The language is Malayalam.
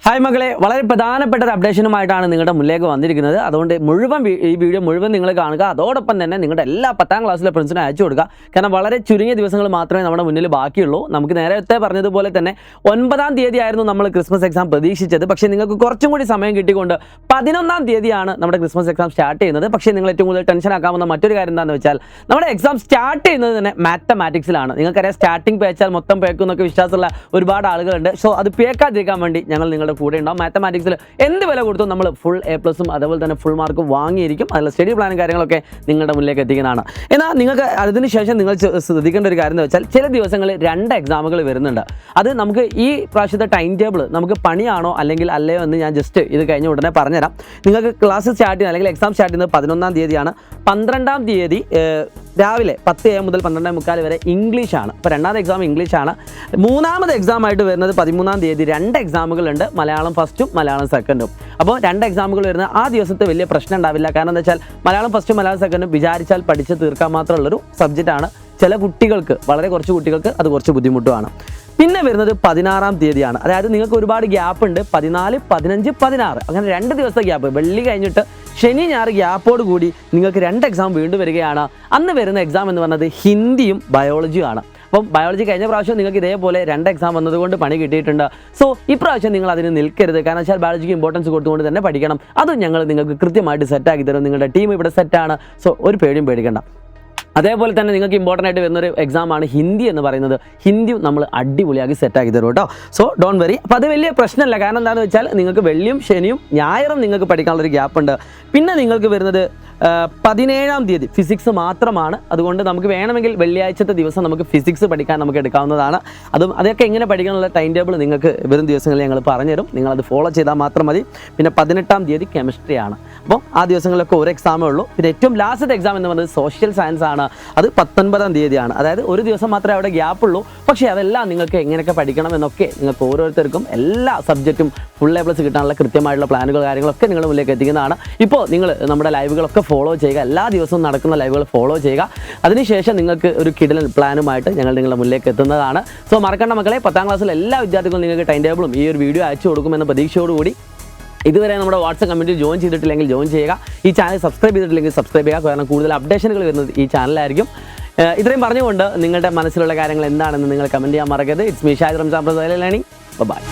ഹായ് മക്കളെ, വളരെ പ്രധാനപ്പെട്ട ഒരു അപ്ഡേഷനുമായിട്ടാണ് നിങ്ങളുടെ മുന്നിലേക്ക് വന്നിരിക്കുന്നത്. അതുകൊണ്ട് ഈ വീഡിയോ മുഴുവൻ നിങ്ങൾ കാണുക. അതോടൊപ്പം തന്നെ നിങ്ങളുടെ എല്ലാ 10ാം ക്ലാസ്സിലെ ഫ്രണ്ട്സിനും അയച്ചു കൊടുക്കുക. കാരണം വളരെ ചുരുങ്ങിയ ദിവസങ്ങൾ മാത്രമേ നമ്മുടെ മുന്നിൽ ബാക്കിയുള്ളൂ. നമുക്ക് നേരത്തെ പറഞ്ഞതുപോലെ തന്നെ 9ാം തീയതി ആയിരുന്നു നമ്മൾ ക്രിസ്മസ് എക്സാം പ്രതീക്ഷിച്ചത്. പക്ഷേ നിങ്ങൾക്ക് കുറച്ചും കൂടി സമയം കിട്ടിക്കൊണ്ട് 11ാം തീയതിയാണ് നമ്മുടെ ക്രിസ്മസ് എക്സാം സ്റ്റാർട്ട് ചെയ്യുന്നത്. പക്ഷേ നിങ്ങൾ ഏറ്റവും കൂടുതൽ ടെൻഷൻ ആക്കാവുന്ന മറ്റൊരു കാര്യം എന്താണെന്ന് വെച്ചാൽ നമ്മുടെ എക്സാം സ്റ്റാർട്ട് ചെയ്യുന്നത് തന്നെ മാത്തമാറ്റിക്സിലാണ്. നിങ്ങൾക്കറിയാം, സ്റ്റാർട്ടിംഗ് പേച്ചാൽ മൊത്തം പേക്കും എന്നൊക്കെ വിശ്വാസമുള്ള ഒരുപാട് ആളുകളുണ്ട്. സോ അത് പേക്കാതിരിക്കാൻ വേണ്ടി ഞങ്ങൾ നിങ്ങളുടെ കൂടെ ഉണ്ടാവും. മാത്തമാറ്റിക്സിൽ എന്ത് വില കൊടുത്തും നമ്മൾ ഫുൾ A+ഉം അതുപോലെ തന്നെ ഫുൾ മാർക്കും വാങ്ങിയിരിക്കും. അതിൽ സ്റ്റഡി പ്ലാനും കാര്യങ്ങളൊക്കെ നിങ്ങളുടെ മുന്നിലേക്ക് എത്തിക്കുന്നതാണ്. എന്നാൽ നിങ്ങൾക്ക് അതിനുശേഷം നിങ്ങൾ ശ്രദ്ധിക്കേണ്ട ഒരു കാര്യം എന്ന് വെച്ചാൽ ചില ദിവസങ്ങളിൽ 2 എക്സാമുകൾ വരുന്നുണ്ട്. അത് നമുക്ക് ഈ പ്രാവശ്യത്തെ ടൈം ടേബിൾ നമുക്ക് പണിയാണോ അല്ലെങ്കിൽ അല്ലയോ എന്ന് ഞാൻ ജസ്റ്റ് ഇത് കഴിഞ്ഞ ഉടനെ പറഞ്ഞുതരാം. നിങ്ങൾക്ക് ക്ലാസ് സ്റ്റാർട്ട് ചെയ്യുന്നത് അല്ലെങ്കിൽ എക്സാം സ്റ്റാർട്ട് ചെയ്യുന്നത് 11ാം തീയതിയാണ്. 12ാം തീയതി രാവിലെ 10 AM മുതൽ 12:45 വരെ ഇംഗ്ലീഷാണ്. അപ്പോൾ 2ാമത് എക്സാം ഇംഗ്ലീഷാണ്. 3ാമത് എക്സാം ആയിട്ട് വരുന്നത് 13ാം തീയതി 2 എക്സാമുകളുണ്ട്, മലയാളം ഫസ്റ്റും മലയാളം സെക്കൻഡും. അപ്പോൾ 2 എക്സാമുകൾ വരുന്ന ആ ദിവസത്തെ വലിയ പ്രശ്നം ഉണ്ടാവില്ല. കാരണം എന്താ വെച്ചാൽ മലയാളം ഫസ്റ്റും മലയാളം സെക്കൻഡും വിചാരിച്ചാൽ പഠിച്ച് തീർക്കാൻ മാത്രമുള്ളൊരു സബ്ജക്റ്റാണ്. ചില കുട്ടികൾക്ക്, വളരെ കുറച്ച് കുട്ടികൾക്ക് അത് കുറച്ച് ബുദ്ധിമുട്ടുമാണ്. പിന്നെ വരുന്നത് 16ാം തീയതിയാണ്. അതായത് നിങ്ങൾക്ക് ഒരുപാട് ഗ്യാപ്പ് ഉണ്ട്. 14, 15, 16 അങ്ങനെ 2 ദിവസത്തെ ഗ്യാപ്പ്. വെള്ളി കഴിഞ്ഞിട്ട് ശനി ഞായർ ഗ്യാപ്പോട് കൂടി നിങ്ങൾക്ക് 2 എക്സാം വീണ്ടും വരികയാണ്. അന്ന് വരുന്ന എക്സാം എന്ന് പറഞ്ഞത് ഹിന്ദിയും ബയോളജിയുമാണ്. അപ്പം ബയോളജി കഴിഞ്ഞ പ്രാവശ്യം നിങ്ങൾക്ക് ഇതേപോലെ 2 എക്സാം വന്നതുകൊണ്ട് പണി കിട്ടിയിട്ടുണ്ട്. സോ ഇപ്രാവശ്യം നിങ്ങൾ അതിന് നിൽക്കരുത്. കാരണം വെച്ചാൽ ബയോളജിക്ക് ഇമ്പോർട്ടൻസ് കൊടുത്തുകൊണ്ട് തന്നെ പഠിക്കണം. അതും ഞങ്ങൾ നിങ്ങൾക്ക് കൃത്യമായിട്ട് സെറ്റാക്കി തരും. നിങ്ങളുടെ ടീം ഇവിടെ സെറ്റാണ്. സോ ഒരു പേടിയും പേടിക്കണ്ട. അതേപോലെ തന്നെ നിങ്ങൾക്ക് ഇമ്പോർട്ടൻ്റ് ആയിട്ട് വരുന്നൊരു എക്സാമാണ് ഹിന്ദി എന്ന് പറയുന്നത്. ഹിന്ദിയും നമ്മൾ അടിപൊളിയാക്കി സെറ്റാക്കി തരും കേട്ടോ. So don't worry. അപ്പോൾ അത് വലിയ പ്രശ്നമല്ല. കാരണം എന്താണെന്ന് വെച്ചാൽ നിങ്ങൾക്ക് വെള്ളിയും ശനിയും ഞായറും നിങ്ങൾക്ക് പഠിക്കാനുള്ളൊരു ഗ്യാപ്പ് ഉണ്ട്. പിന്നെ നിങ്ങൾക്ക് വരുന്നത് 17ാം തീയതി ഫിസിക്സ് മാത്രമാണ്. അതുകൊണ്ട് നമുക്ക് വേണമെങ്കിൽ വെള്ളിയാഴ്ചത്തെ ദിവസം നമുക്ക് ഫിസിക്സ് പഠിക്കാൻ നമുക്ക് എടുക്കാവുന്നതാണ്. അതൊക്കെ എങ്ങനെ പഠിക്കാനുള്ള ടൈം ടേബിൾ നിങ്ങൾക്ക് വരും ദിവസങ്ങളിൽ ഞങ്ങൾ പറഞ്ഞുതരും. നിങ്ങളത് ഫോളോ ചെയ്താൽ മാത്രം മതി. പിന്നെ 18ാം തീയതി കെമിസ്ട്രിയാണ്. അപ്പോൾ ആ ദിവസങ്ങളിലൊക്കെ ഒരു എക്സാമേ ഉള്ളൂ. പിന്നെ ഏറ്റവും ലാസ്റ്റത്തെ എക്സാം എന്ന് പറയുന്നത് സോഷ്യൽ സയൻസ് ആണ്. അത് 19ാം തീയതിയാണ്. അതായത് ഒരു ദിവസം മാത്രമേ അവിടെ ഗ്യാപ്പ് ഉള്ളൂ. പക്ഷേ അതെല്ലാം നിങ്ങൾക്ക് എങ്ങനെയൊക്കെ പഠിക്കണം എന്നൊക്കെ നിങ്ങൾക്ക് ഓരോരുത്തർക്കും എല്ലാ സബ്ജക്റ്റും ഫുൾ A+ കിട്ടാനുള്ള കൃത്യമായിട്ടുള്ള പ്ലാനുകൾ കാര്യങ്ങളൊക്കെ നിങ്ങളുടെ മുന്നിലേക്ക് എത്തിക്കുന്നതാണ്. ഇപ്പോൾ നിങ്ങൾ നമ്മുടെ ലൈവുകളൊക്കെ ഫോളോ ചെയ്യുക. എല്ലാ ദിവസവും നടക്കുന്ന ലൈവുകൾ ഫോളോ ചെയ്യുക. അതിനുശേഷം നിങ്ങൾക്ക് ഒരു കിടിലൻ പ്ലാനുമായിട്ട് ഞങ്ങൾ നിങ്ങളുടെ മുന്നിലേക്ക് എത്തുന്നതാണ്. സോ മറക്കണ്ട മക്കളെ, 10ാം ക്ലാസ്സിലെ എല്ലാ വിദ്യാർത്ഥികളും നിങ്ങൾക്ക് ടൈം ടേബിളും ഈ ഒരു വീഡിയോ അയച്ചു കൊടുക്കുമെന്ന പ്രതീക്ഷയോടുകൂടി ഇതുവരെ നമ്മുടെ വാട്സ്ആപ്പ് കമ്മ്യൂണിറ്റി ജോയിൻ ചെയ്തിട്ടില്ലെങ്കിൽ ജോയിൻ ചെയ്യുക. ഈ ചാനൽ സബ്സ്ക്രൈബ് ചെയ്തിട്ടില്ലെങ്കിൽ സബ്സ്ക്രൈബ് ചെയ്യുക. കാരണം കൂടുതൽ അപ്ഡേഷനുകൾ വരുന്നത് ഈ ചാനലായിരിക്കും. ഇത്രയും പറഞ്ഞുകൊണ്ട് നിങ്ങളുടെ മനസ്സിലുള്ള കാര്യങ്ങൾ എന്താണെന്ന് നിങ്ങൾ കമൻറ്റ് ചെയ്യാൻ മറക്കരുത്. It's me Shahid Ramzan learning. By.